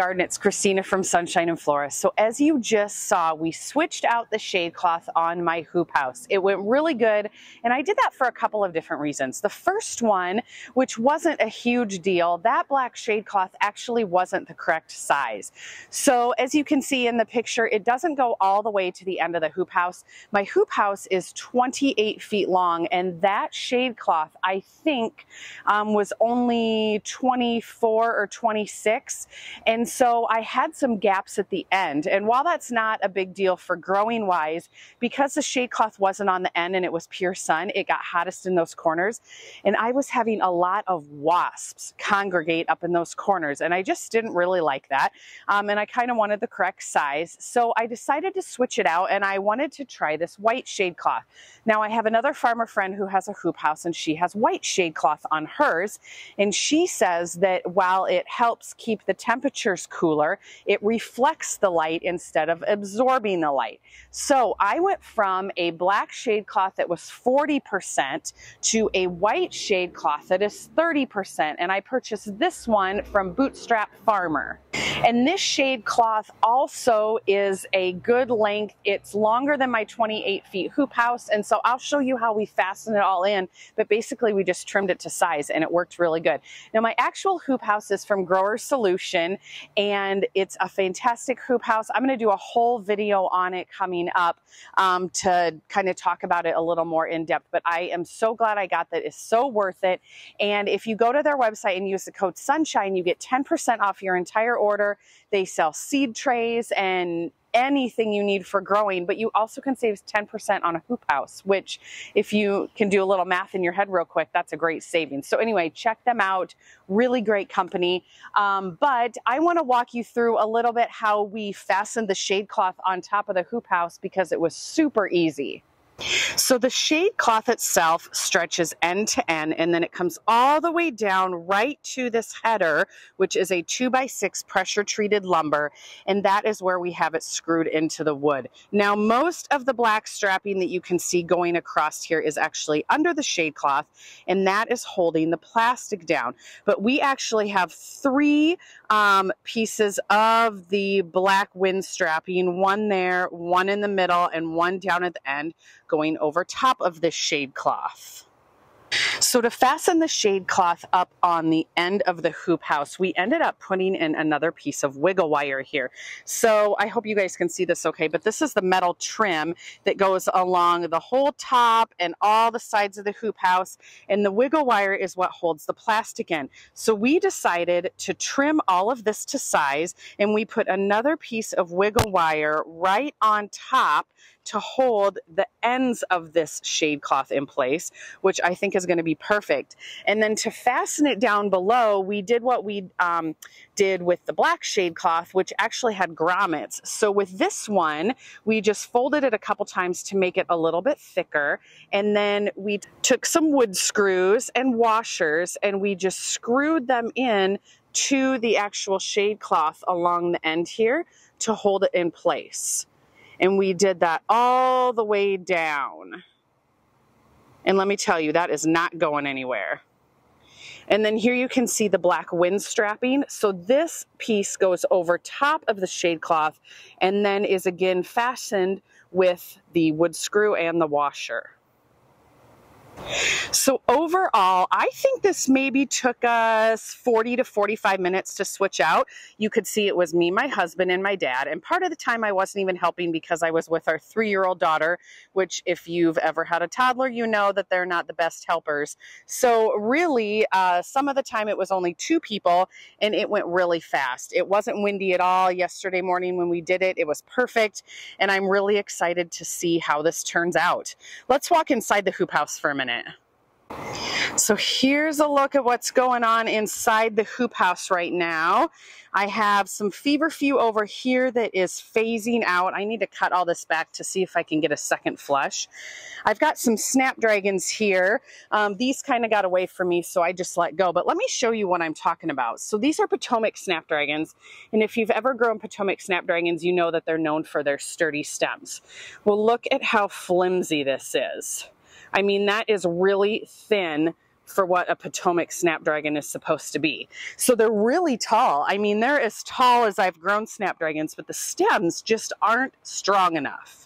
garden. It's Christina from Sunshine and Flora. So as you just saw, we switched out the Shadecloth on my hoop house. It went really good, and I did that for a couple of different reasons. The first one, which wasn't a huge deal, that black Shadecloth actually wasn't the correct size. So as you can see in the picture, it doesn't go all the way to the end of the hoop house. My hoop house is 28 feet long, and that Shadecloth, I think, was only 24 or 26. And so I had some gaps at the end. And while that's not a big deal for growing wise, because the Shadecloth wasn't on the end and it was pure sun, it got hottest in those corners. And I was having a lot of wasps congregate up in those corners. And I just didn't really like that. And I kind of wanted the correct size. So I decided to switch it out, and I wanted to try this white Shadecloth. Now I have another farmer friend who has a hoop house, and she has white Shadecloth on hers. And she says that while it helps keep the temperatures cooler, it reflects the light instead of absorbing the light. So I went from a black Shadecloth that was 40% to a white Shadecloth that is 30%. And I purchased this one from Bootstrap Farmer. And this Shadecloth also is a good length. It's longer than my 28 feet hoop house. And so I'll show you how we fastened it all in, but basically we just trimmed it to size and it worked really good. Now my actual hoop house is from Grower Solution, and it's a fantastic hoop house. I'm going to do a whole video on it coming up to kind of talk about it a little more in depth, but I am so glad I got that. It's so worth it. And if you go to their website and use the code Sunshine, you get 10% off your entire order. They sell seed trays and anything you need for growing, but you also can save 10% on a hoop house, which if you can do a little math in your head real quick, that's a great savings. So anyway, check them out. Really great company. But I want to walk you through a little bit how we fastened the Shadecloth on top of the hoop house because it was super easy. So the Shadecloth itself stretches end to end, and then it comes all the way down right to this header, which is a 2x6 pressure treated lumber, and that is where we have it screwed into the wood. Now most of the black strapping that you can see going across here is actually under the Shadecloth, and that is holding the plastic down. But we actually have three pieces of the black wind strapping, one there, one in the middle, and one down at the end, going over top of this Shadecloth. So to fasten the Shadecloth up on the end of the hoop house, we ended up putting in another piece of wiggle wire here. So I hope you guys can see this okay, but this is the metal trim that goes along the whole top and all the sides of the hoop house, and the wiggle wire is what holds the plastic in. So we decided to trim all of this to size, and we put another piece of wiggle wire right on top to hold the ends of this Shadecloth in place, which I think is going to be perfect. And then to fasten it down below, we did what we did with the black Shadecloth, which actually had grommets. So with this one, we just folded it a couple times to make it a little bit thicker. And then we took some wood screws and washers, and we just screwed them in to the actual Shadecloth along the end here to hold it in place. And we did that all the way down. And let me tell you, that is not going anywhere. And then here you can see the black wind strapping. So this piece goes over top of the Shadecloth and then is again fastened with the wood screw and the washer. So overall, I think this maybe took us 40 to 45 minutes to switch out. You could see it was me, my husband, and my dad. And part of the time I wasn't even helping because I was with our 3-year-old daughter, which if you've ever had a toddler, you know that they're not the best helpers. So really, some of the time it was only 2 people, and it went really fast. It wasn't windy at all yesterday morning when we did it. It was perfect, and I'm really excited to see how this turns out. Let's walk inside the hoop house for a minute. So here's a look at what's going on inside the hoop house right now. I have some feverfew over here that is phasing out. I need to cut all this back to see if I can get a second flush. I've got some snapdragons here. These kind of got away from me, so I just let go. But let me show you what I'm talking about. So these are Potomac snapdragons, and if you've ever grown Potomac snapdragons, you know that they're known for their sturdy stems. Well, look at how flimsy this is. I mean, that is really thin for what a Potomac snapdragon is supposed to be. So they're really tall. I mean, they're as tall as I've grown snapdragons, but the stems just aren't strong enough.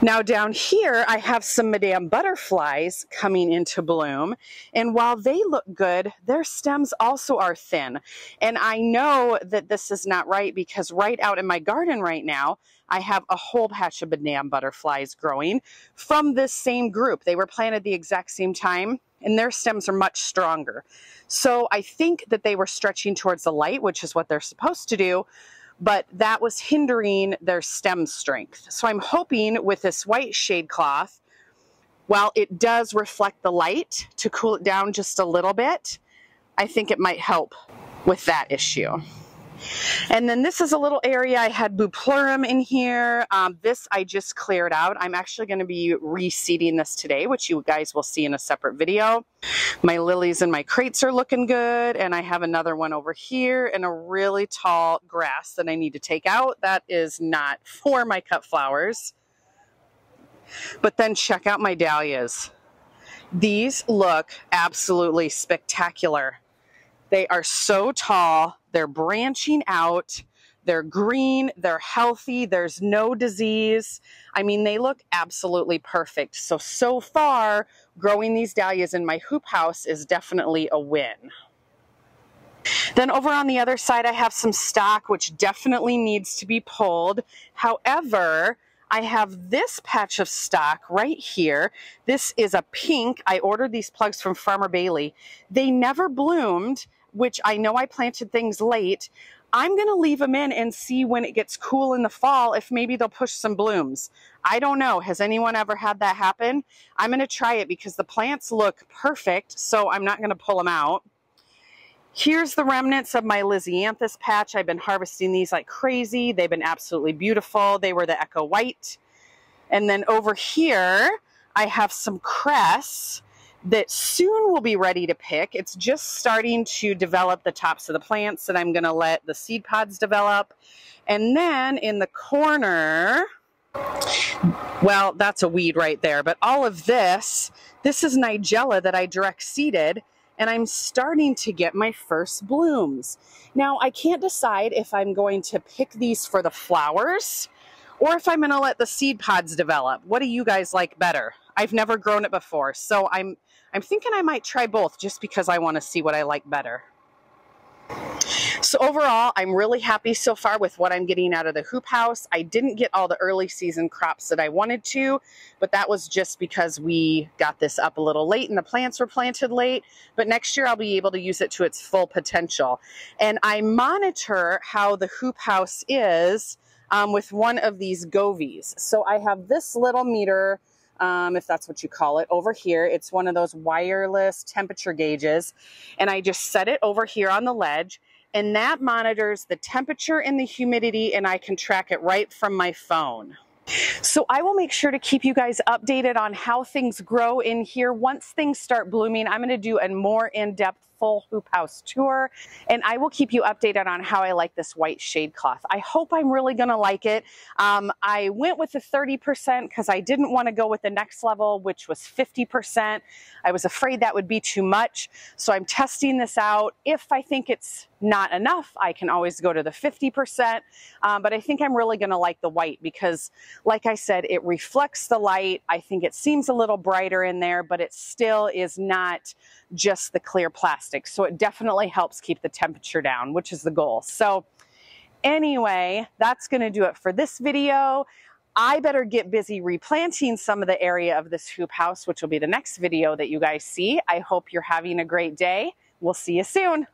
Now down here, I have some Madame Butterflies coming into bloom, and while they look good, their stems also are thin. And I know that this is not right because right out in my garden right now, I have a whole patch of Madame Butterflies growing from this same group. They were planted the exact same time, and their stems are much stronger. So I think that they were stretching towards the light, which is what they're supposed to do, but that was hindering their stem strength. So I'm hoping with this white Shadecloth, while it does reflect the light to cool it down just a little bit, I think it might help with that issue. And then this is a little area. I had Bupleurum in here. This I just cleared out. I'm actually going to be reseeding this today, which you guys will see in a separate video. My lilies and my crates are looking good. And I have another one over here and a really tall grass that I need to take out. That is not for my cut flowers. But then check out my dahlias. These look absolutely spectacular. They are so tall, they're branching out, they're green, they're healthy, there's no disease. I mean, they look absolutely perfect. So far, growing these dahlias in my hoop house is definitely a win. Then over on the other side, I have some stock, which definitely needs to be pulled. However, I have this patch of stock right here. This is a pink. I ordered these plugs from Farmer Bailey. They never bloomed, which I know I planted things late. I'm going to leave them in and see when it gets cool in the fall if maybe they'll push some blooms. I don't know. Has anyone ever had that happen? I'm going to try it because the plants look perfect, so I'm not going to pull them out. Here's the remnants of my Lisianthus patch. I've been harvesting these like crazy. They've been absolutely beautiful. They were the Echo White. And then over here, I have some cress that soon will be ready to pick. It's just starting to develop the tops of the plants, and I'm going to let the seed pods develop. And then in the corner, well, that's a weed right there, but all of this is Nigella that I direct seeded, and I'm starting to get my first blooms. Now, I can't decide if I'm going to pick these for the flowers or if I'm going to let the seed pods develop. What do you guys like better? I've never grown it before, so I'm thinking I might try both just because I want to see what I like better. So overall, I'm really happy so far with what I'm getting out of the hoop house. I didn't get all the early season crops that I wanted to, but that was just because we got this up a little late and the plants were planted late. But next year I'll be able to use it to its full potential. And I monitor how the hoop house is with one of these Govies. So I have this little meter, if that's what you call it, over here. It's one of those wireless temperature gauges, and I just set it over here on the ledge, and that monitors the temperature and the humidity, and I can track it right from my phone. So I will make sure to keep you guys updated on how things grow in here. Once things start blooming, I'm going to do a more in-depth full hoop house tour, and I will keep you updated on how I like this white Shadecloth. I hope I'm really going to like it. I went with the 30% because I didn't want to go with the next level, which was 50%. I was afraid that would be too much, so I'm testing this out. If I think it's not enough, I can always go to the 50%, but I think I'm really going to like the white because, like I said, it reflects the light. I think it seems a little brighter in there, but it still is not just the clear plastic. So it definitely helps keep the temperature down, which is the goal. So anyway, that's going to do it for this video. I better get busy replanting some of the area of this hoop house, which will be the next video that you guys see. I hope you're having a great day. We'll see you soon.